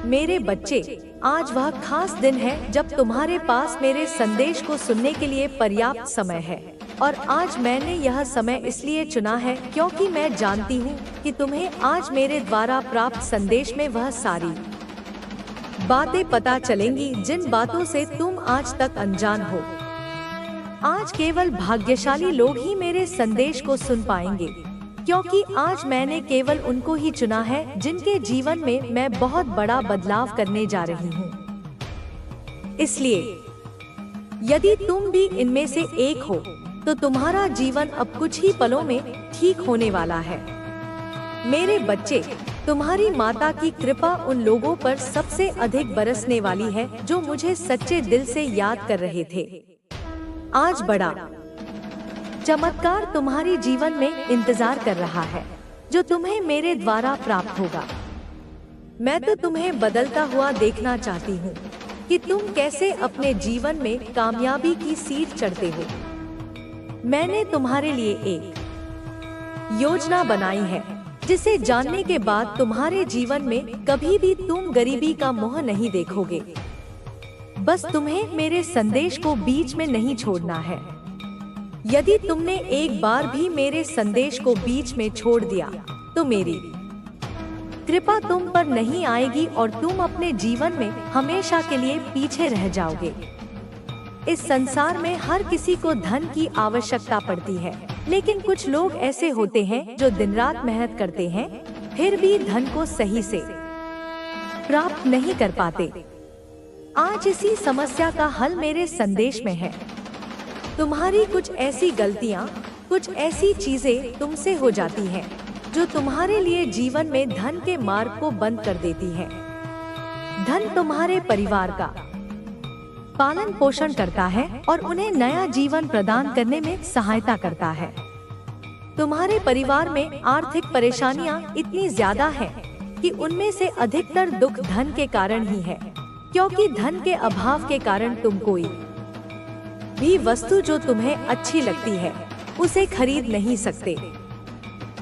मेरे बच्चे, आज वह खास दिन है जब तुम्हारे पास मेरे संदेश को सुनने के लिए पर्याप्त समय है। और आज मैंने यह समय इसलिए चुना है क्योंकि मैं जानती हूँ कि तुम्हें आज मेरे द्वारा प्राप्त संदेश में वह सारी बातें पता चलेंगी जिन बातों से तुम आज तक अनजान हो। आज केवल भाग्यशाली लोग ही मेरे संदेश को सुन पाएंगे, क्योंकि आज मैंने केवल उनको ही चुना है जिनके जीवन में मैं बहुत बड़ा बदलाव करने जा रही हूँ। इसलिए यदि तुम भी इनमें से एक हो, तो तुम्हारा जीवन अब कुछ ही पलों में ठीक होने वाला है। मेरे बच्चे, तुम्हारी माता की कृपा उन लोगों पर सबसे अधिक बरसने वाली है जो मुझे सच्चे दिल से याद कर रहे थे। आज बड़ा चमत्कार तुम्हारी जीवन में इंतजार कर रहा है, जो तुम्हें मेरे द्वारा प्राप्त होगा। मैं तो तुम्हें बदलता हुआ देखना चाहती हूँ कि तुम कैसे अपने जीवन में कामयाबी की सीढ़ी चढ़ते हो। मैंने तुम्हारे लिए एक योजना बनाई है, जिसे जानने के बाद तुम्हारे जीवन में कभी भी तुम गरीबी का मुंह नहीं देखोगे। बस तुम्हें मेरे संदेश को बीच में नहीं छोड़ना है। यदि तुमने एक बार भी मेरे संदेश को बीच में छोड़ दिया, तो मेरी कृपा तुम पर नहीं आएगी और तुम अपने जीवन में हमेशा के लिए पीछे रह जाओगे। इस संसार में हर किसी को धन की आवश्यकता पड़ती है, लेकिन कुछ लोग ऐसे होते हैं जो दिन रात मेहनत करते हैं, फिर भी धन को सही से प्राप्त नहीं कर पाते। आज इसी समस्या का हल मेरे संदेश में है। तुम्हारी कुछ ऐसी गलतियाँ, कुछ ऐसी चीजें तुमसे हो जाती हैं, जो तुम्हारे लिए जीवन में धन के मार्ग को बंद कर देती हैं। धन तुम्हारे परिवार का पालन पोषण करता है और उन्हें नया जीवन प्रदान करने में सहायता करता है। तुम्हारे परिवार में आर्थिक परेशानियां इतनी ज्यादा हैं कि उनमें से अधिकतर दुख धन के कारण ही है, क्योंकि धन के अभाव के कारण तुम कोई भी वस्तु जो तुम्हें अच्छी लगती है उसे खरीद नहीं सकते।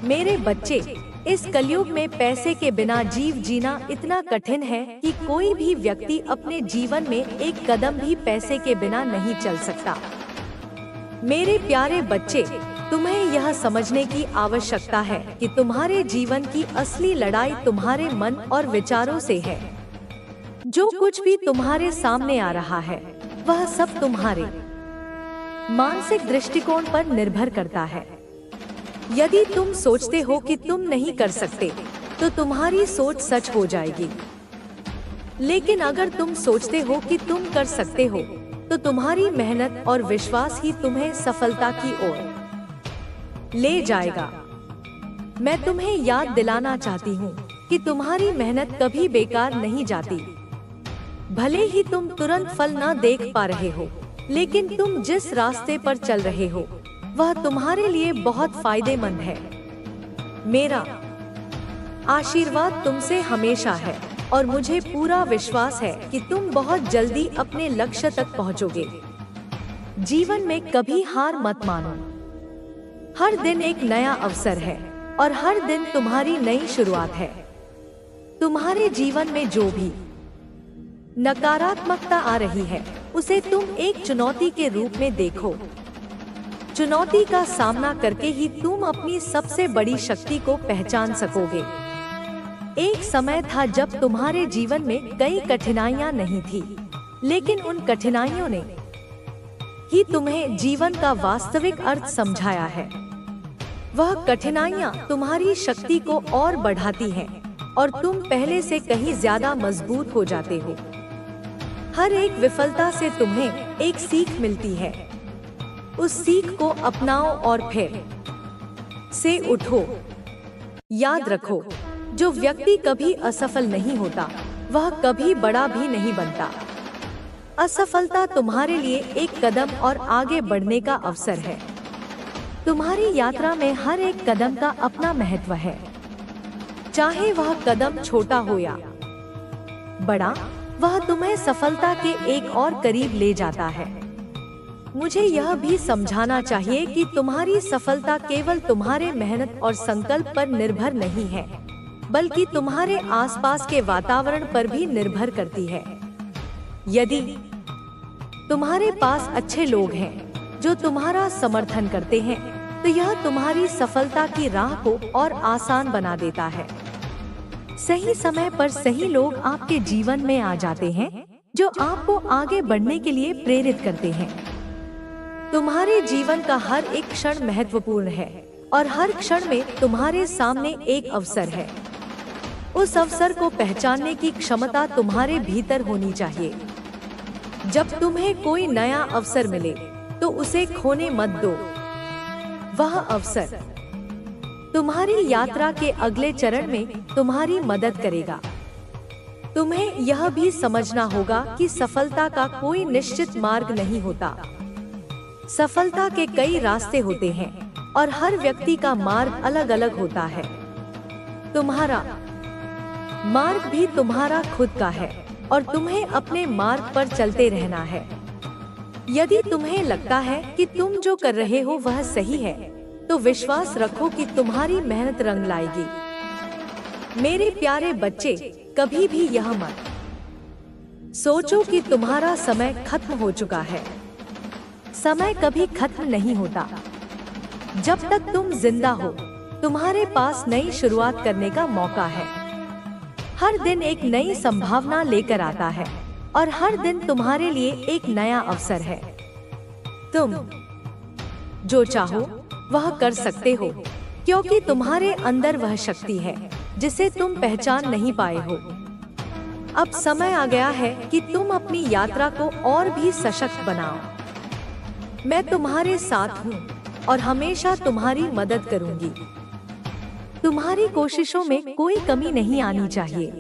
मेरे बच्चे, इस कलयुग में पैसे के बिना जीना इतना कठिन है कि कोई भी व्यक्ति अपने जीवन में एक कदम भी पैसे के बिना नहीं चल सकता। मेरे प्यारे बच्चे, तुम्हें यह समझने की आवश्यकता है कि तुम्हारे जीवन की असली लड़ाई तुम्हारे मन और विचारों से है। जो कुछ भी तुम्हारे सामने आ रहा है, वह सब तुम्हारे मानसिक दृष्टिकोण पर निर्भर करता है। यदि तुम सोचते हो कि तुम नहीं कर सकते, तो तुम्हारी सोच सच हो जाएगी। लेकिन अगर तुम सोचते हो कि तुम कर सकते हो, तो तुम्हारी मेहनत और विश्वास ही तुम्हें सफलता की ओर ले जाएगा। मैं तुम्हें याद दिलाना चाहती हूँ कि तुम्हारी मेहनत कभी बेकार नहीं जाती। भले ही तुम तुरंत फल न देख पा रहे हो, लेकिन तुम जिस रास्ते पर चल रहे हो वह तुम्हारे लिए बहुत फायदेमंद है। मेरा आशीर्वाद तुमसे हमेशा है और मुझे पूरा विश्वास है कि तुम बहुत जल्दी अपने लक्ष्य तक पहुंचोगे। जीवन में कभी हार मत मानो। हर दिन एक नया अवसर है और हर दिन तुम्हारी नई शुरुआत है। तुम्हारे जीवन में जो भी नकारात्मकता आ रही है, उसे तुम एक चुनौती के रूप में देखो। चुनौती का सामना करके ही तुम अपनी सबसे बड़ी शक्ति को पहचान सकोगे। एक समय था जब तुम्हारे जीवन में कई कठिनाइयां नहीं थी, लेकिन उन कठिनाइयों ने ही तुम्हें जीवन का वास्तविक अर्थ समझाया है। वह कठिनाइयां तुम्हारी शक्ति को और बढ़ाती हैं और तुम पहले से कहीं ज्यादा मजबूत हो जाते हो। हर एक विफलता से तुम्हें एक सीख मिलती है। उस सीख को अपनाओ और फिर से उठो। याद रखो, जो व्यक्ति कभी असफल नहीं होता, वह कभी बड़ा भी नहीं बनता। असफलता तुम्हारे लिए एक कदम और आगे बढ़ने का अवसर है। तुम्हारी यात्रा में हर एक कदम का अपना महत्व है। चाहे वह कदम छोटा हो या बड़ा, वह तुम्हें सफलता के एक और करीब ले जाता है। मुझे यह भी समझाना चाहिए कि तुम्हारी सफलता केवल तुम्हारे मेहनत और संकल्प पर निर्भर नहीं है। बल्कि तुम्हारे आसपास के वातावरण पर भी निर्भर करती है। यदि तुम्हारे पास अच्छे लोग हैं जो तुम्हारा समर्थन करते हैं, तो यह तुम्हारी सफलता की राह को और आसान बना देता है। सही समय पर सही लोग आपके जीवन में आ जाते हैं जो आपको आगे बढ़ने के लिए प्रेरित करते हैं। तुम्हारे जीवन का हर एक क्षण महत्वपूर्ण है और हर क्षण में तुम्हारे सामने एक अवसर है। उस अवसर को पहचानने की क्षमता तुम्हारे भीतर होनी चाहिए। जब तुम्हें कोई नया अवसर मिले तो उसे खोने मत दो। वह अवसर तुम्हारी यात्रा के अगले चरण में तुम्हारी मदद करेगा। तुम्हें यह भी समझना होगा कि सफलता का कोई निश्चित मार्ग नहीं होता। सफलता के कई रास्ते होते हैं और हर व्यक्ति का मार्ग अलग अलग होता है। तुम्हारा मार्ग भी तुम्हारा खुद का है और तुम्हें अपने मार्ग पर चलते रहना है। यदि तुम्हें लगता है कि तुम जो कर रहे हो वह सही है, तो विश्वास रखो कि तुम्हारी मेहनत रंग लाएगी। मेरे प्यारे बच्चे, कभी भी यह मत सोचो कि तुम्हारा समय खत्म हो चुका है। समय कभी खत्म नहीं होता। जब तक तुम जिंदा हो, तुम्हारे पास नई शुरुआत करने का मौका है। हर दिन एक नई संभावना लेकर आता है और हर दिन तुम्हारे लिए एक नया अवसर है। तुम जो चाहो वह कर सकते हो, क्योंकि तुम्हारे अंदर वह शक्ति है जिसे तुम पहचान नहीं पाए हो। अब समय आ गया है कि तुम अपनी यात्रा को और भी सशक्त बनाओ। मैं तुम्हारे साथ हूँ और हमेशा तुम्हारी मदद करूंगी। तुम्हारी कोशिशों में कोई कमी नहीं आनी चाहिए।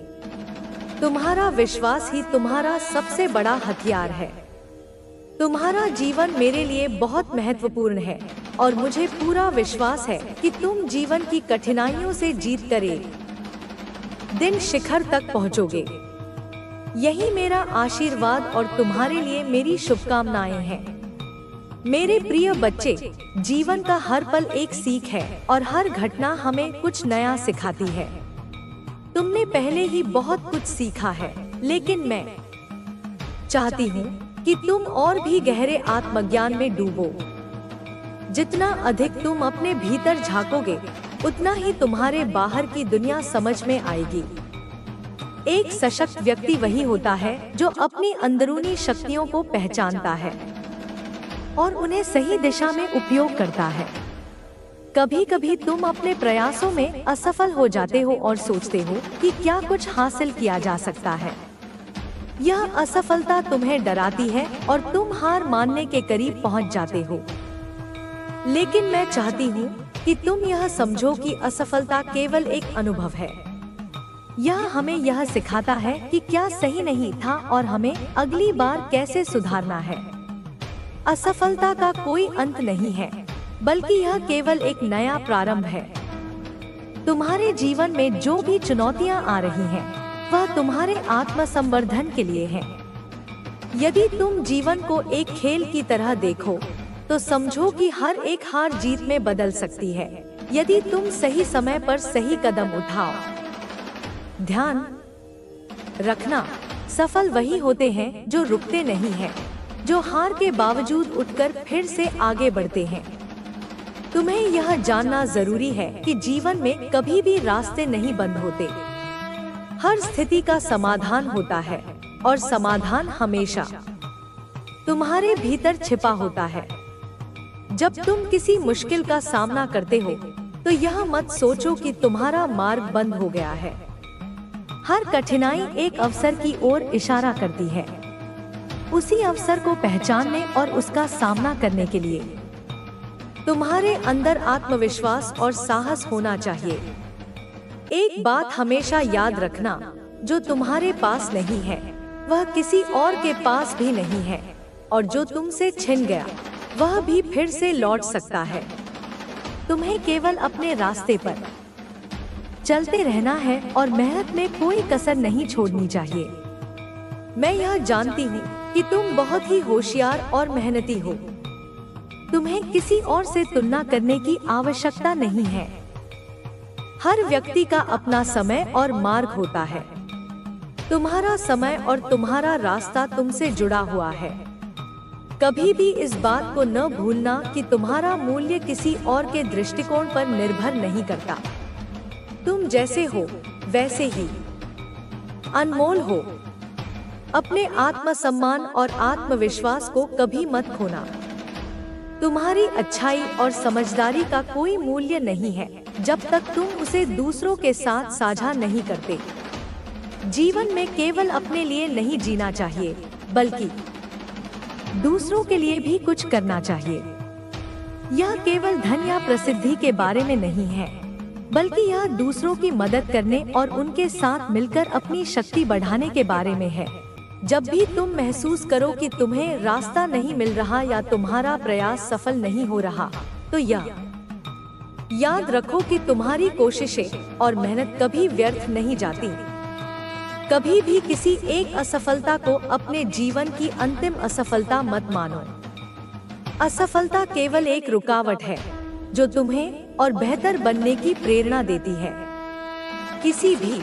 तुम्हारा विश्वास ही तुम्हारा सबसे बड़ा हथियार है। तुम्हारा जीवन मेरे लिए बहुत महत्वपूर्ण है और मुझे पूरा विश्वास है कि तुम जीवन की कठिनाइयों से जीत कर एक दिन शिखर तक पहुंचोगे। यही मेरा आशीर्वाद और तुम्हारे लिए मेरी शुभकामनाएं हैं। मेरे प्रिय बच्चे, जीवन का हर पल एक सीख है और हर घटना हमें कुछ नया सिखाती है। तुमने पहले ही बहुत कुछ सीखा है, लेकिन मैं चाहती हूँ कि तुम और भी गहरे आत्मज्ञान में डूबो। जितना अधिक तुम अपने भीतर झांकोगे, उतना ही तुम्हारे बाहर की दुनिया समझ में आएगी। एक सशक्त व्यक्ति वही होता है जो अपनी अंदरूनी शक्तियों को पहचानता है और उन्हें सही दिशा में उपयोग करता है। कभी कभी तुम अपने प्रयासों में असफल हो जाते हो और सोचते हो कि क्या कुछ हासिल किया जा सकता है। यह असफलता तुम्हें डराती है और तुम हार मानने के करीब पहुंच जाते हो। लेकिन मैं चाहती हूँ कि तुम यह समझो कि असफलता केवल एक अनुभव है। यह हमें यह सिखाता है कि क्या सही नहीं था और हमें अगली बार कैसे सुधारना है। असफलता का कोई अंत नहीं है, बल्कि यह केवल एक नया प्रारंभ है। तुम्हारे जीवन में जो भी चुनौतियां आ रही हैं, वह तुम्हारे आत्मसंवर्धन के लिए है। यदि तुम जीवन को एक खेल की तरह देखो, तो समझो कि हर एक हार जीत में बदल सकती है, यदि तुम सही समय पर सही कदम उठाओ। ध्यान रखना, सफल वही होते हैं जो रुकते नहीं हैं, जो हार के बावजूद उठकर फिर से आगे बढ़ते हैं। तुम्हें यह जानना जरूरी है कि जीवन में कभी भी रास्ते नहीं बंद होते। हर स्थिति का समाधान होता है और समाधान हमेशा तुम्हारे भीतर छिपा होता है। जब तुम किसी मुश्किल का सामना करते हो, तो यह मत सोचो कि तुम्हारा मार्ग बंद हो गया है। हर कठिनाई एक अवसर की ओर इशारा करती है। उसी अवसर को पहचानने और उसका सामना करने के लिए तुम्हारे अंदर आत्मविश्वास और साहस होना चाहिए। एक बात हमेशा याद रखना, जो तुम्हारे पास नहीं है वह किसी और के पास भी नहीं है, और जो तुमसे छिन गया वह भी फिर से लौट सकता है। तुम्हें केवल अपने रास्ते पर चलते रहना है और मेहनत में कोई कसर नहीं छोड़नी चाहिए। मैं यह जानती हूँ कि तुम बहुत ही होशियार और मेहनती हो। तुम्हें किसी और से तुलना करने की आवश्यकता नहीं है। हर व्यक्ति का अपना समय और मार्ग होता है। तुम्हारा समय और तुम्हारा रास्ता तुमसे जुड़ा हुआ है। कभी भी इस बात को न भूलना कि तुम्हारा मूल्य किसी और के दृष्टिकोण पर निर्भर नहीं करता। तुम जैसे हो वैसे ही अनमोल हो। अपने आत्मसम्मान और आत्मविश्वास को कभी मत खोना। तुम्हारी अच्छाई और समझदारी का कोई मूल्य नहीं है जब तक तुम उसे दूसरों के साथ साझा नहीं करते। जीवन में केवल अपने लिए नहीं जीना चाहिए, बल्कि दूसरों के लिए भी कुछ करना चाहिए। यह केवल धन या प्रसिद्धि के बारे में नहीं है, बल्कि यह दूसरों की मदद करने और उनके साथ मिलकर अपनी शक्ति बढ़ाने के बारे में है। जब भी तुम महसूस करो कि तुम्हें रास्ता नहीं मिल रहा या तुम्हारा प्रयास सफल नहीं हो रहा, तो यह याद रखो कि तुम्हारी कोशिशें और मेहनत कभी व्यर्थ नहीं जाती। कभी भी किसी एक असफलता को अपने जीवन की अंतिम असफलता मत मानो। असफलता केवल एक रुकावट है जो तुम्हें और बेहतर बनने की प्रेरणा देती है। किसी भी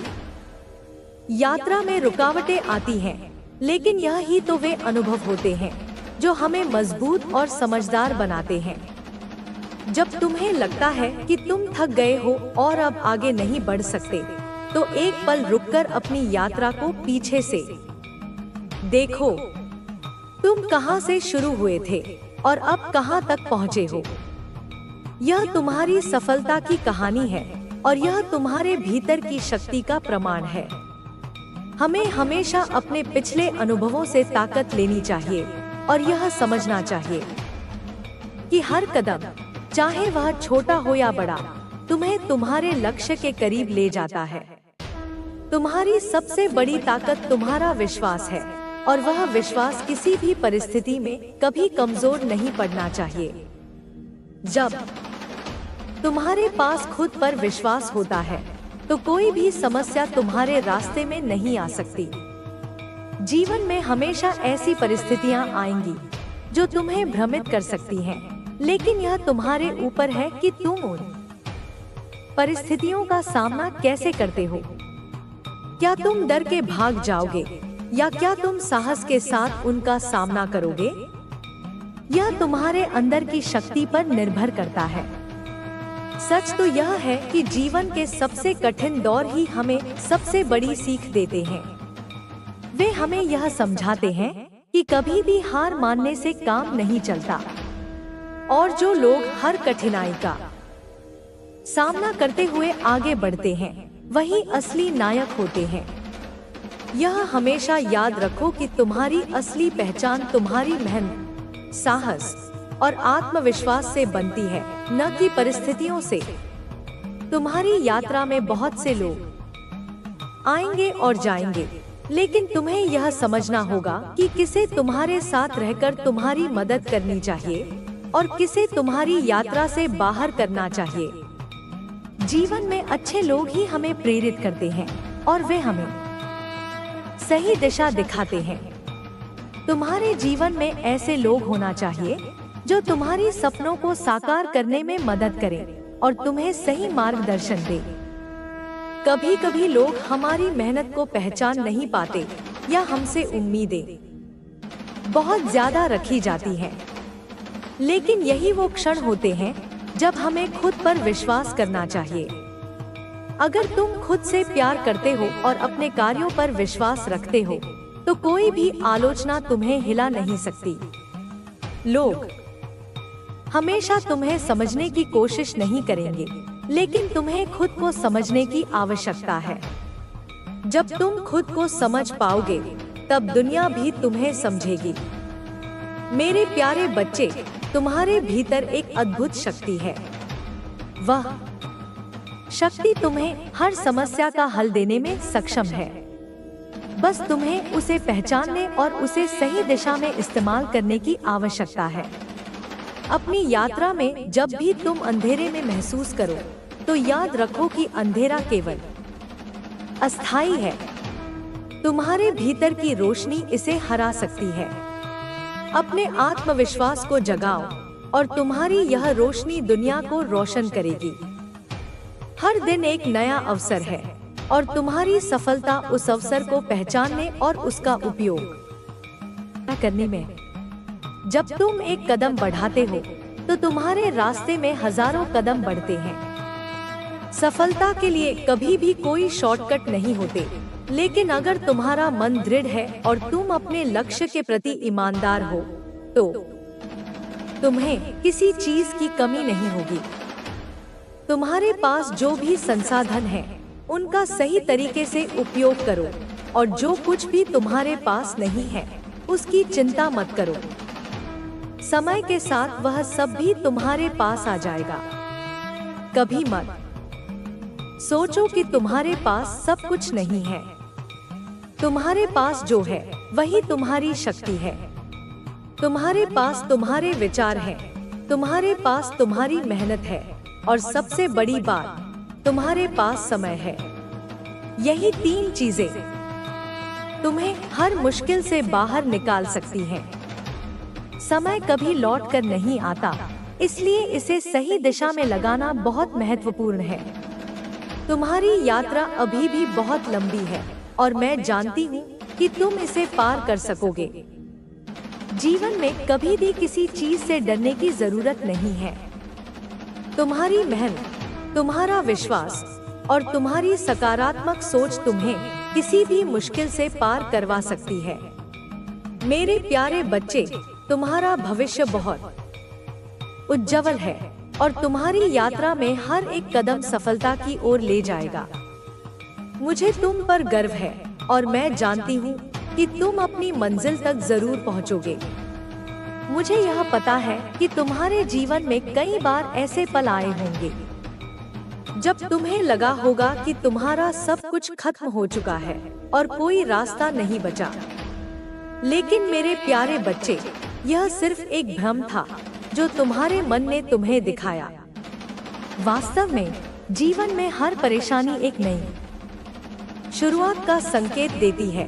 यात्रा में रुकावटें आती हैं, लेकिन यह ही तो वे अनुभव होते हैं जो हमें मजबूत और समझदार बनाते हैं। जब तुम्हें लगता है कि तुम थक गए हो और अब आगे नहीं बढ़ सकते, तो एक पल रुककर अपनी यात्रा को पीछे से देखो। तुम कहां से शुरू हुए थे और अब कहां तक पहुंचे हो। यह तुम्हारी सफलता की कहानी है और यह तुम्हारे भीतर की शक्ति का प्रमाण है। हमें हमेशा अपने पिछले अनुभवों से ताकत लेनी चाहिए और यह समझना चाहिए कि हर कदम, चाहे वह छोटा हो या बड़ा, तुम्हें तुम्हारे लक्ष्य के करीब ले जाता है। तुम्हारी सबसे बड़ी ताकत तुम्हारा विश्वास है और वह विश्वास किसी भी परिस्थिति में कभी कमजोर नहीं पड़ना चाहिए। जब तुम्हारे पास खुद पर विश्वास होता है, तो कोई भी समस्या तुम्हारे रास्ते में नहीं आ सकती। जीवन में हमेशा ऐसी परिस्थितियां आएंगी जो तुम्हें भ्रमित कर सकती हैं, लेकिन यह तुम्हारे ऊपर है कि तुम उन परिस्थितियों का सामना कैसे करते हो। क्या तुम डर के भाग जाओगे या क्या तुम साहस के साथ उनका सामना करोगे? यह तुम्हारे अंदर की शक्ति पर निर्भर करता है। सच तो यह है कि जीवन के सबसे कठिन दौर ही हमें सबसे बड़ी सीख देते हैं। वे हमें यह समझाते हैं कि कभी भी हार मानने से काम नहीं चलता, और जो लोग हर कठिनाई का सामना करते हुए आगे बढ़ते हैं, वही असली नायक होते हैं। यह हमेशा याद रखो कि तुम्हारी असली पहचान तुम्हारी मेहनत, साहस और आत्मविश्वास से बनती है, न कि परिस्थितियों से। तुम्हारी यात्रा में बहुत से लोग आएंगे और जाएंगे, लेकिन तुम्हें यह समझना होगा कि किसे तुम्हारे साथ रहकर तुम्हारी मदद करनी चाहिए और किसे तुम्हारी यात्रा से बाहर करना चाहिए। जीवन में अच्छे लोग ही हमें प्रेरित करते हैं और वे हमें सही दिशा दिखाते हैं। तुम्हारे जीवन में ऐसे लोग होना चाहिए जो तुम्हारी सपनों को साकार करने में मदद करें और तुम्हें सही मार्गदर्शन दे। कभी कभी लोग हमारी मेहनत को पहचान नहीं पाते या हमसे उम्मीदें बहुत ज्यादा रखी जाती हैं, लेकिन यही वो क्षण होते हैं जब हमें खुद पर विश्वास करना चाहिए। अगर तुम खुद से प्यार करते हो और अपने कार्यों पर विश्वास रखते हो, तो कोई भी आलोचना तुम्हें हिला नहीं सकती। लोग हमेशा तुम्हें समझने की कोशिश नहीं करेंगे, लेकिन तुम्हें खुद को समझने की आवश्यकता है। जब तुम खुद को समझ पाओगे, तब दुनिया भी तुम्हें समझेगी। मेरे प्यारे बच्चे, तुम्हारे भीतर एक अद्भुत शक्ति है। वह शक्ति तुम्हें हर समस्या का हल देने में सक्षम है। बस तुम्हें उसे पहचानने और उसे सही दिशा में इस्तेमाल करने की आवश्यकता है। अपनी यात्रा में जब भी तुम अंधेरे में महसूस करो, तो याद रखो कि अंधेरा केवल अस्थायी है। तुम्हारे भीतर की रोशनी इसे हरा सकती है। अपने आत्मविश्वास को जगाओ और तुम्हारी यह रोशनी दुनिया को रोशन करेगी। हर दिन एक नया अवसर है और तुम्हारी सफलता उस अवसर को पहचानने और उसका उपयोग करने में है। जब तुम एक कदम बढ़ाते हो तो तुम्हारे रास्ते में हजारों कदम बढ़ते हैं। सफलता के लिए कभी भी कोई शॉर्टकट नहीं होते, लेकिन अगर तुम्हारा मन दृढ़ है और तुम अपने लक्ष्य के प्रति ईमानदार हो तो तुम्हें किसी चीज की कमी नहीं होगी। तुम्हारे पास जो भी संसाधन है उनका सही तरीके से उपयोग करो और जो कुछ भी तुम्हारे पास नहीं है उसकी चिंता मत करो। समय के साथ वह सब भी तुम्हारे पास आ जाएगा। कभी मत सोचो कि तुम्हारे पास सब कुछ नहीं है। तुम्हारे पास जो है वही तुम्हारी शक्ति है। तुम्हारे पास तुम्हारे विचार हैं, तुम्हारे पास तुम्हारी मेहनत है और सबसे बड़ी बात तुम्हारे पास समय है। यही 3 चीजें तुम्हें हर मुश्किल से बाहर निकाल सकती हैं। समय कभी लौट कर नहीं आता, इसलिए इसे सही दिशा में लगाना बहुत महत्वपूर्ण है। तुम्हारी यात्रा अभी भी बहुत लंबी है और मैं जानती हूँ कि तुम इसे पार कर सकोगे। जीवन में कभी भी किसी चीज से डरने की जरूरत नहीं है। तुम्हारी मेहनत, तुम्हारा विश्वास और तुम्हारी सकारात्मक सोच तुम्हें किसी भी मुश्किल से पार करवा सकती है। मेरे प्यारे बच्चे, तुम्हारा भविष्य बहुत उज्जवल है और तुम्हारी यात्रा में हर एक कदम सफलता की ओर ले जाएगा। मुझे तुम पर गर्व है और मैं जानती हूँ कि तुम अपनी मंजिल तक जरूर पहुँचोगे। मुझे यह पता है कि तुम्हारे जीवन में कई बार ऐसे पल आए होंगे जब तुम्हें लगा होगा कि तुम्हारा सब कुछ खत्म हो चुका है और कोई रास्ता नहीं बचा। लेकिन मेरे प्यारे बच्चे, यह सिर्फ एक भ्रम था जो तुम्हारे मन ने तुम्हें दिखाया। वास्तव में जीवन में हर परेशानी एक नई शुरुआत का संकेत देती है।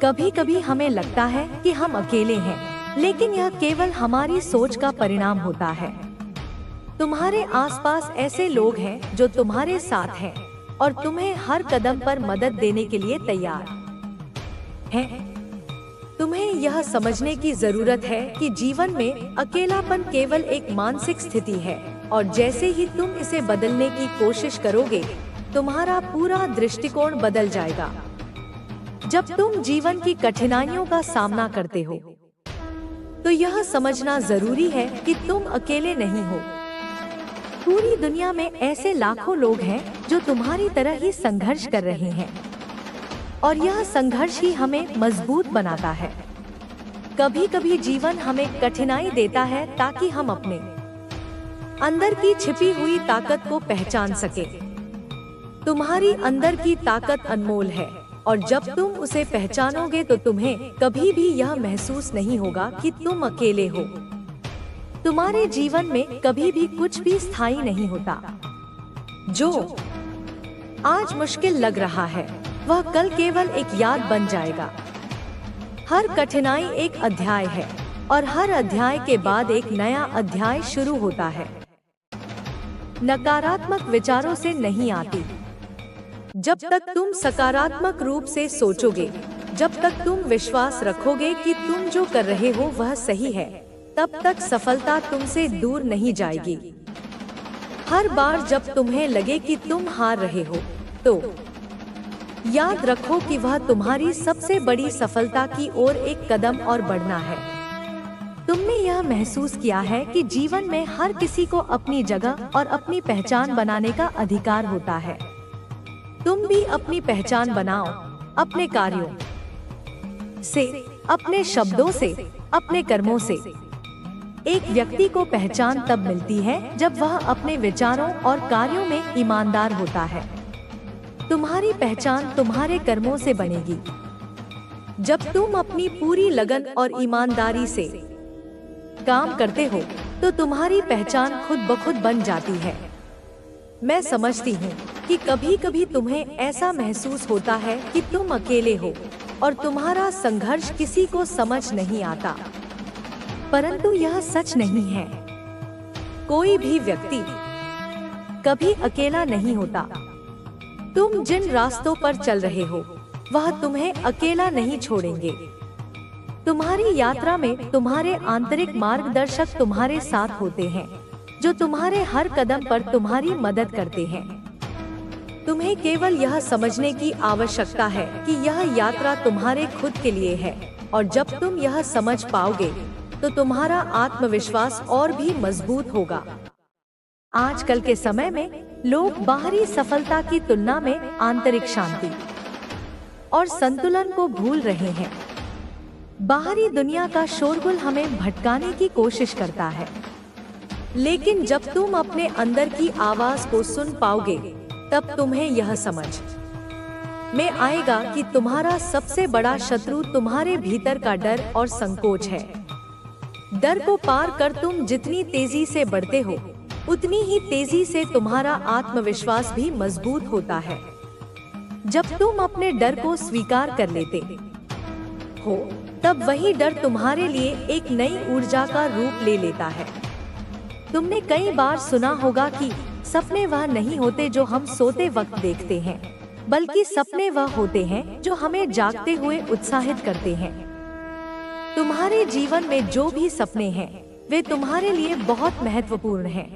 कभी कभी हमें लगता है कि हम अकेले हैं, लेकिन यह केवल हमारी सोच का परिणाम होता है। तुम्हारे आसपास ऐसे लोग हैं जो तुम्हारे साथ हैं और तुम्हें हर कदम पर मदद देने के लिए तैयार हैं। तुम्हें यह समझने की जरूरत है कि जीवन में अकेलापन केवल एक मानसिक स्थिति है और जैसे ही तुम इसे बदलने की कोशिश करोगे, तुम्हारा पूरा दृष्टिकोण बदल जाएगा। जब तुम जीवन की कठिनाइयों का सामना करते हो तो यह समझना जरूरी है कि तुम अकेले नहीं हो। पूरी दुनिया में ऐसे लाखों लोग हैं जो तुम्हारी तरह ही संघर्ष कर रहे हैं और यह संघर्ष ही हमें मजबूत बनाता है। कभी कभी जीवन हमें कठिनाई देता है ताकि हम अपने अंदर की छिपी हुई ताकत को पहचान सके। तुम्हारी अंदर की ताकत अनमोल है और जब तुम उसे पहचानोगे तो तुम्हें कभी भी यह महसूस नहीं होगा कि तुम अकेले हो। तुम्हारे जीवन में कभी भी कुछ भी स्थायी नहीं होता। जो आज मुश्किल लग रहा है वह कल केवल एक याद बन जाएगा। हर कठिनाई एक अध्याय है और हर अध्याय के बाद एक नया अध्याय शुरू होता है। नकारात्मक विचारों से नहीं आती। जब तक तुम सकारात्मक रूप से सोचोगे, जब तक तुम विश्वास रखोगे कि तुम जो कर रहे हो वह सही है, तब तक सफलता तुमसे दूर नहीं जाएगी। हर बार जब तुम्हें लगे कि तुम हार रहे हो, तो याद रखो कि वह तुम्हारी सबसे बड़ी सफलता की ओर एक कदम और बढ़ना है। तुमने यह महसूस किया है कि जीवन में हर किसी को अपनी जगह और अपनी पहचान बनाने का अधिकार होता है। तुम भी अपनी पहचान बनाओ, अपने कार्यों से, अपने शब्दों से, अपने कर्मों से। एक व्यक्ति को पहचान तब मिलती है जब वह अपने विचारों और कार्यों में ईमानदार होता है। तुम्हारी पहचान तुम्हारे कर्मों से बनेगी। जब तुम अपनी पूरी लगन और ईमानदारी से काम करते हो तो तुम्हारी पहचान खुद ब खुद बन जाती है। मैं समझती हूँ कि कभी कभी तुम्हें ऐसा महसूस होता है कि तुम अकेले हो और तुम्हारा संघर्ष किसी को समझ नहीं आता, परंतु यह सच नहीं है। कोई भी व्यक्ति कभी अकेला नहीं होता। तुम जिन रास्तों पर चल रहे हो वह तुम्हें अकेला नहीं छोड़ेंगे। तुम्हारी यात्रा में तुम्हारे आंतरिक मार्गदर्शक तुम्हारे साथ होते हैं, जो तुम्हारे हर कदम पर तुम्हारी मदद करते हैं। तुम्हें केवल यह समझने की आवश्यकता है कि यह यात्रा तुम्हारे खुद के लिए है, और जब तुम यह समझ पाओगे तो तुम्हारा आत्मविश्वास और भी मजबूत होगा। आजकल के समय में लोग बाहरी सफलता की तुलना में आंतरिक शांति और संतुलन को भूल रहे हैं। बाहरी दुनिया का शोरगुल हमें भटकाने की कोशिश करता है, लेकिन जब तुम अपने अंदर की आवाज को सुन पाओगे तब तुम्हें यह समझ में आएगा कि तुम्हारा सबसे बड़ा शत्रु तुम्हारे भीतर का डर और संकोच है। डर को पार कर तुम जितनी तेजी से बढ़ते हो उतनी ही तेजी से तुम्हारा आत्मविश्वास भी मजबूत होता है। जब तुम अपने डर को स्वीकार कर लेते हो तब वही डर तुम्हारे लिए एक नई ऊर्जा का रूप ले लेता है। तुमने कई बार सुना होगा कि सपने वह नहीं होते जो हम सोते वक्त देखते हैं, बल्कि सपने वह होते हैं जो हमें जागते हुए उत्साहित करते हैं। तुम्हारे जीवन में जो भी सपने हैं वे तुम्हारे लिए बहुत महत्वपूर्ण हैं।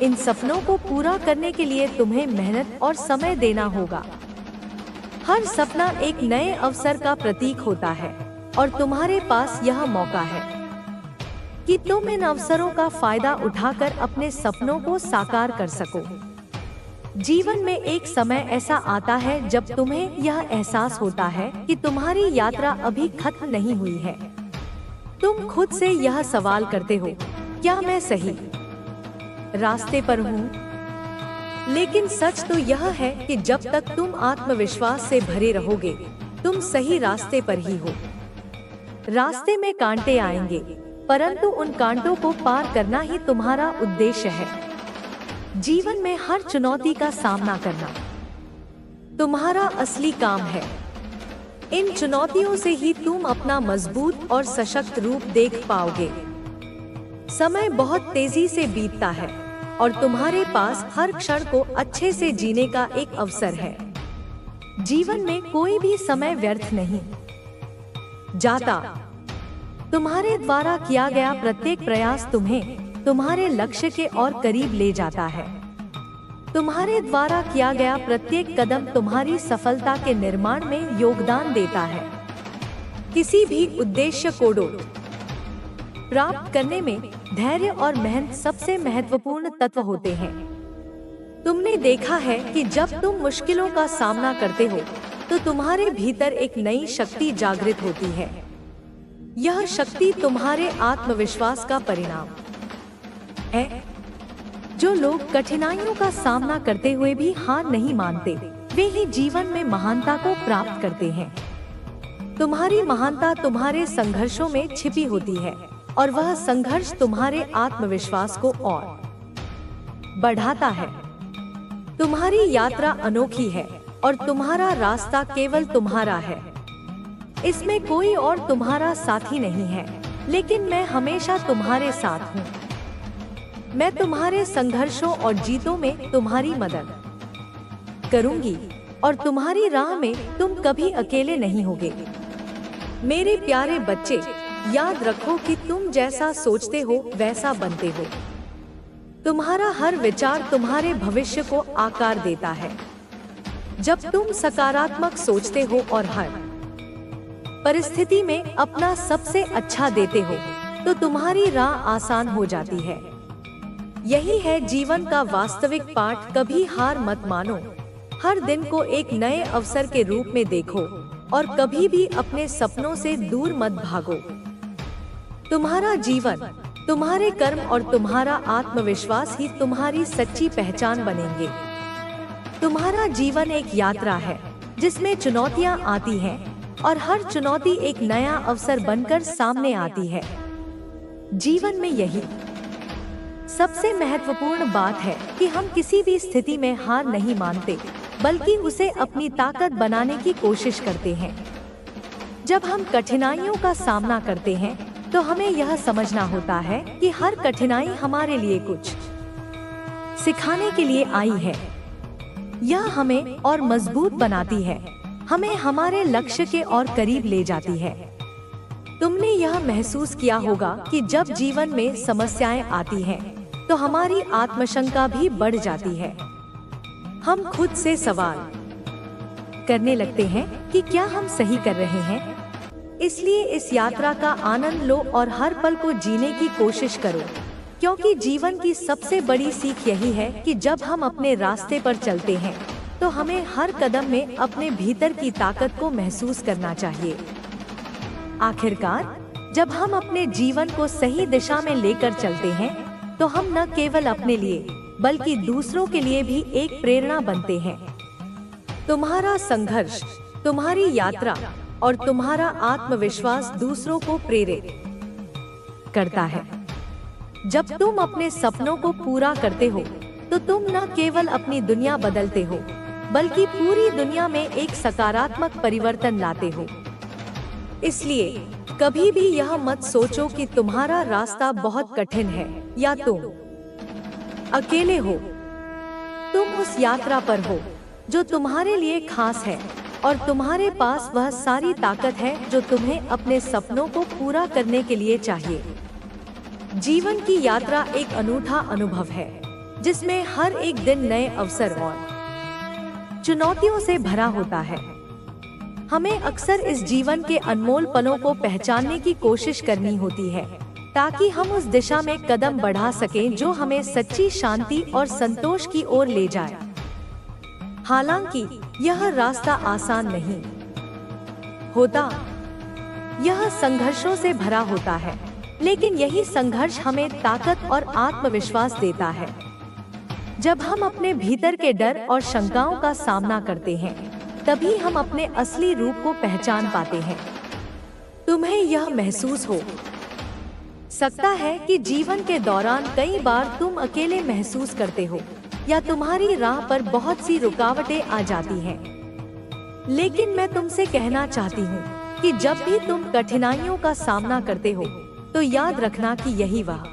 इन सपनों को पूरा करने के लिए तुम्हें मेहनत और समय देना होगा। हर सपना एक नए अवसर का प्रतीक होता है, और तुम्हारे पास यह मौका है कि तुम इन अवसरों का फायदा उठाकर अपने सपनों को साकार कर सको। जीवन में एक समय ऐसा आता है जब तुम्हें यह एहसास होता है कि तुम्हारी यात्रा अभी खत्म नहीं हुई है। तुम खुद से यह सवाल करते हो, क्या मैं सही रास्ते पर हूँ? लेकिन सच तो यह है कि जब तक तुम आत्मविश्वास से भरे रहोगे तुम सही रास्ते पर ही हो। रास्ते में कांटे आएंगे, परंतु उन कांटों को पार करना ही तुम्हारा उद्देश्य है। जीवन में हर चुनौती का सामना करना तुम्हारा असली काम है। इन चुनौतियों से ही तुम अपना मजबूत और सशक्त रूप देख पाओगे। समय बहुत तेजी से बीतता है और तुम्हारे पास हर क्षण को अच्छे से जीने का एक अवसर है। जीवन में कोई भी समय व्यर्थ नहीं जाता। तुम्हारे द्वारा किया गया प्रत्येक प्रयास तुम्हें तुम्हारे लक्ष्य के और करीब ले जाता है। तुम्हारे द्वारा किया गया प्रत्येक कदम तुम्हारी सफलता के निर्माण में योगदान देता है। किसी भी उद्देश्य को प्राप्त करने में धैर्य और मेहनत सबसे महत्वपूर्ण तत्व होते हैं। तुमने देखा है कि जब तुम मुश्किलों का सामना करते हो तो तुम्हारे भीतर एक नई शक्ति जागृत होती है। यह शक्ति तुम्हारे आत्मविश्वास का परिणाम है। जो लोग कठिनाइयों का सामना करते हुए भी हार नहीं मानते, वे ही जीवन में महानता को प्राप्त करते हैं। तुम्हारी महानता तुम्हारे संघर्षों में छिपी होती है, और वह संघर्ष तुम्हारे आत्मविश्वास को और बढ़ाता है। तुम्हारी यात्रा अनोखी है और तुम्हारा रास्ता केवल तुम्हारा है। इसमें कोई और तुम्हारा साथी नहीं है, लेकिन मैं हमेशा तुम्हारे साथ हूँ। मैं तुम्हारे संघर्षों और जीतों में तुम्हारी मदद करूंगी, और तुम्हारी राह में तुम कभी अकेले नहीं होगे। मेरे प्यारे बच्चे, याद रखो कि तुम जैसा सोचते हो वैसा बनते हो। तुम्हारा हर विचार तुम्हारे भविष्य को आकार देता है। जब तुम सकारात्मक सोचते हो और हर परिस्थिति में अपना सबसे अच्छा देते हो तो तुम्हारी राह आसान हो जाती है। यही है जीवन का वास्तविक पाठ। कभी हार मत मानो। हर दिन को एक नए अवसर के रूप में देखो और कभी भी अपने सपनों से दूर मत भागो। तुम्हारा जीवन, तुम्हारे कर्म और तुम्हारा आत्मविश्वास ही तुम्हारी सच्ची पहचान बनेंगे। तुम्हारा जीवन एक यात्रा है जिसमें चुनौतियां आती हैं और हर चुनौती एक नया अवसर बनकर सामने आती है। जीवन में यही सबसे महत्वपूर्ण बात है कि हम किसी भी स्थिति में हार नहीं मानते, बल्कि उसे अपनी ताकत बनाने की कोशिश करते हैं। जब हम कठिनाइयों का सामना करते हैं तो हमें यह समझना होता है कि हर कठिनाई हमारे लिए कुछ सिखाने के लिए आई है। यह हमें और मजबूत बनाती है, हमें हमारे लक्ष्य के और करीब ले जाती है। तुमने यह महसूस किया होगा कि जब जीवन में समस्याएं आती हैं, तो हमारी आत्मशंका भी बढ़ जाती है। हम खुद से सवाल करने लगते हैं कि क्या हम सही कर रहे हैं। इसलिए इस यात्रा का आनंद लो और हर पल को जीने की कोशिश करो, क्योंकि जीवन की सबसे बड़ी सीख यही है कि जब हम अपने रास्ते पर चलते हैं तो हमें हर कदम में अपने भीतर की ताकत को महसूस करना चाहिए। आखिरकार जब हम अपने जीवन को सही दिशा में लेकर चलते हैं तो हम न केवल अपने लिए बल्कि दूसरों के लिए भी एक प्रेरणा बनते हैं। तुम्हारा संघर्ष, तुम्हारी यात्रा और तुम्हारा आत्मविश्वास दूसरों को प्रेरित करता है। जब तुम अपने सपनों को पूरा करते हो तो तुम न केवल अपनी दुनिया बदलते हो बल्कि पूरी दुनिया में एक सकारात्मक परिवर्तन लाते हो। इसलिए कभी भी यह मत सोचो कि तुम्हारा रास्ता बहुत कठिन है या तुम अकेले हो। तुम उस यात्रा पर हो जो तुम्हारे लिए खास है और तुम्हारे पास वह सारी ताकत है जो तुम्हें अपने सपनों को पूरा करने के लिए चाहिए। जीवन की यात्रा एक अनूठा अनुभव है जिसमें हर एक दिन नए अवसर और चुनौतियों से भरा होता है। हमें अक्सर इस जीवन के अनमोल पलों को पहचानने की कोशिश करनी होती है ताकि हम उस दिशा में कदम बढ़ा सकें जो हमें सच्ची शांति और संतोष की ओर ले जाए। हालांकि यह रास्ता आसान नहीं होता, यह संघर्षों से भरा होता है, लेकिन यही संघर्ष हमें ताकत और आत्मविश्वास देता है। जब हम अपने भीतर के डर और शंकाओं का सामना करते हैं, तभी हम अपने असली रूप को पहचान पाते हैं। तुम्हें यह महसूस हो सकता है कि जीवन के दौरान कई बार तुम अकेले महसूस करते हो या तुम्हारी राह पर बहुत सी रुकावटें आ जाती हैं। लेकिन मैं तुमसे कहना चाहती हूँ कि जब भी तुम कठिनाइयों का सामना करते हो तो याद रखना कि यही वह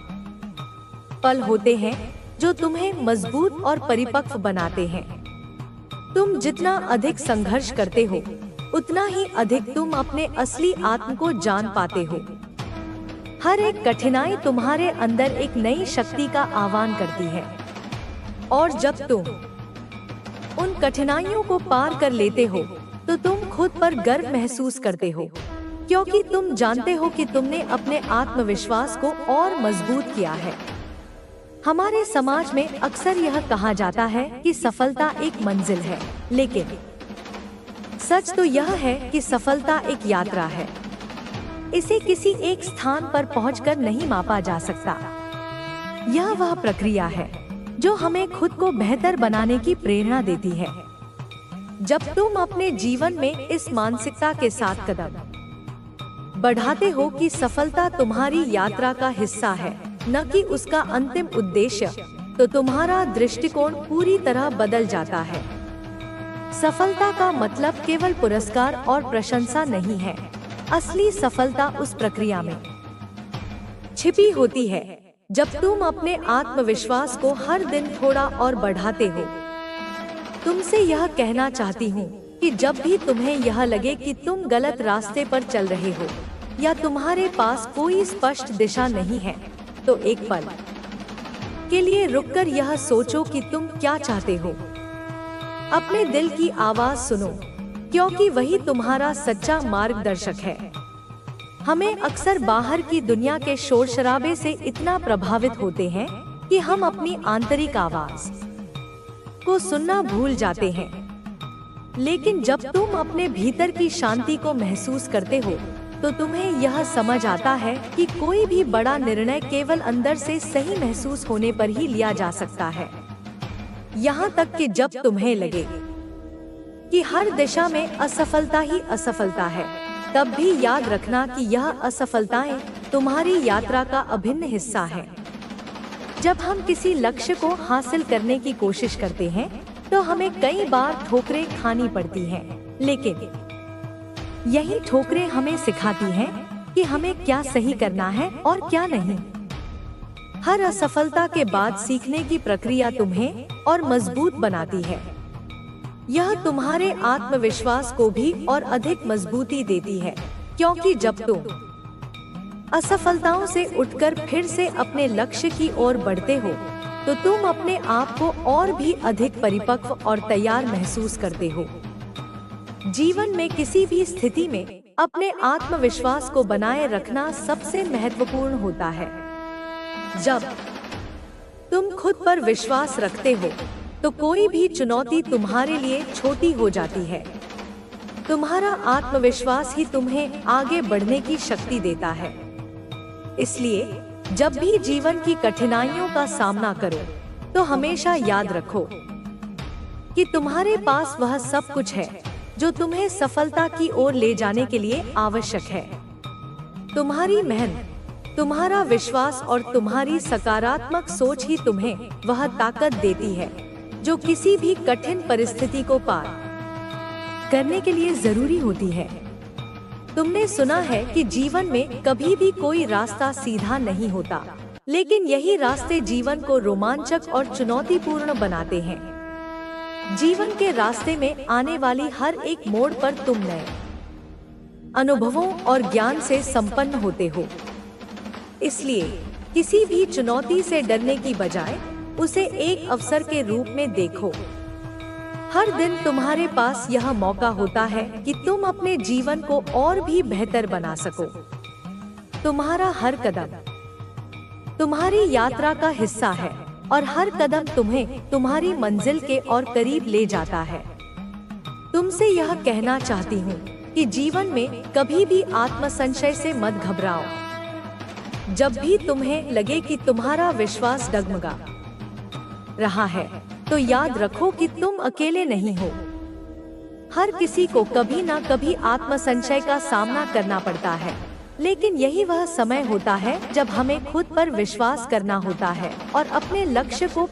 पल होते हैं जो तुम्हें मजबूत और परिपक्व बनाते हैं। तुम जितना अधिक संघर्ष करते हो उतना ही अधिक तुम अपने असली आत्म को जान पाते हो। हर एक कठिनाई तुम्हारे अंदर एक नई शक्ति का आह्वान करती है और जब तुम उन कठिनाइयों को पार कर लेते हो तो तुम खुद पर गर्व महसूस करते हो, क्योंकि तुम जानते हो कि तुमने अपने आत्मविश्वास को और मजबूत किया है। हमारे समाज में अक्सर यह कहा जाता है कि सफलता एक मंजिल है, लेकिन सच तो यह है कि सफलता एक यात्रा है। इसे किसी एक स्थान पर पहुंचकर नहीं मापा जा सकता। यह वह प्रक्रिया है जो हमें खुद को बेहतर बनाने की प्रेरणा देती है। जब तुम अपने जीवन में इस मानसिकता के साथ कदम बढ़ाते हो कि सफलता तुम्हारी यात्रा का हिस्सा है, न कि उसका अंतिम उद्देश्य, तो तुम्हारा दृष्टिकोण पूरी तरह बदल जाता है। सफलता का मतलब केवल पुरस्कार और प्रशंसा नहीं है। असली सफलता उस प्रक्रिया में छिपी होती है जब तुम अपने आत्मविश्वास को हर दिन थोड़ा और बढ़ाते हो। तुमसे यह कहना चाहती हूँ कि जब भी तुम्हें यह लगे कि तुम गलत रास्ते पर चल रहे हो या तुम्हारे पास कोई स्पष्ट दिशा नहीं है, तो एक पल के लिए रुककर यह सोचो कि तुम क्या चाहते हो। अपने दिल की आवाज सुनो, क्योंकि वही तुम्हारा सच्चा मार्गदर्शक है। हमें अक्सर बाहर की दुनिया के शोर शराबे से इतना प्रभावित होते हैं कि हम अपनी आंतरिक आवाज को सुनना भूल जाते हैं। लेकिन जब तुम अपने भीतर की शांति को महसूस करते हो तो तुम्हें यह समझ आता है कि कोई भी बड़ा निर्णय केवल अंदर से सही महसूस होने पर ही लिया जा सकता है। यहाँ तक कि जब तुम्हें लगे कि हर दिशा में असफलता ही असफलता है, तब भी याद रखना कि यह असफलताएं तुम्हारी यात्रा का अभिन्न हिस्सा है। जब हम किसी लक्ष्य को हासिल करने की कोशिश करते हैं तो हमें कई बार ठोकरें खानी पड़ती हैं, लेकिन यही ठोकरें हमें सिखाती हैं कि हमें क्या सही करना है और क्या नहीं। हर असफलता के बाद सीखने की प्रक्रिया तुम्हें और मजबूत बनाती है। यह तुम्हारे आत्मविश्वास को भी और अधिक मजबूती देती है, क्योंकि जब तुम असफलताओं से उठकर फिर से अपने लक्ष्य की ओर बढ़ते हो, तो तुम अपने आप को और भी अधिक परिपक्व और तैयार महसूस करते हो। जीवन में किसी भी स्थिति में अपने आत्मविश्वास को बनाए रखना सबसे महत्वपूर्ण होता है। जब तुम खुद पर विश्वास रखते हो, तो कोई भी चुनौती तुम्हारे लिए छोटी हो जाती है। तुम्हारा आत्मविश्वास ही तुम्हें आगे बढ़ने की शक्ति देता है। इसलिए जब भी जीवन की कठिनाइयों का सामना करो, तो हमेशा याद रखो कि तुम्हारे पास वह सब कुछ है जो तुम्हें सफलता की ओर ले जाने के लिए आवश्यक है। तुम्हारी मेहनत, तुम्हारा विश्वास और तुम्हारी सकारात्मक सोच ही तुम्हें वह ताकत देती है जो किसी भी कठिन परिस्थिति को पार करने के लिए जरूरी होती है। तुमने सुना है कि जीवन में कभी भी कोई रास्ता सीधा नहीं होता, लेकिन यही रास्ते जीवन को रोमांचक और चुनौतीपूर्ण बनाते हैं। जीवन के रास्ते में आने वाली हर एक मोड़ पर तुम नए अनुभवों और ज्ञान से संपन्न होते हो। इसलिए किसी भी चुनौती से डरने की बजाय उसे एक अवसर के रूप में देखो। हर दिन तुम्हारे पास यह मौका होता है कि तुम अपने जीवन को और भी बेहतर बना सको। तुम्हारा हर कदम तुम्हारी यात्रा का हिस्सा है और हर कदम तुम्हें तुम्हारी मंजिल के और करीब ले जाता है। तुमसे यह कहना चाहती हूँ कि जीवन में कभी भी आत्मसंशय से मत घबराओ। जब भी तुम्हें लगे कि तुम्हारा विश्वास डगमगा रहा है, तो याद रखो कि तुम अकेले नहीं हो। हर किसी को कभी ना कभी आत्मसंशय का सामना करना पड़ता है, लेकिन यही वह समय होता है जब हमें खुद पर विश्वास करना होता है और अपने लक्ष्य को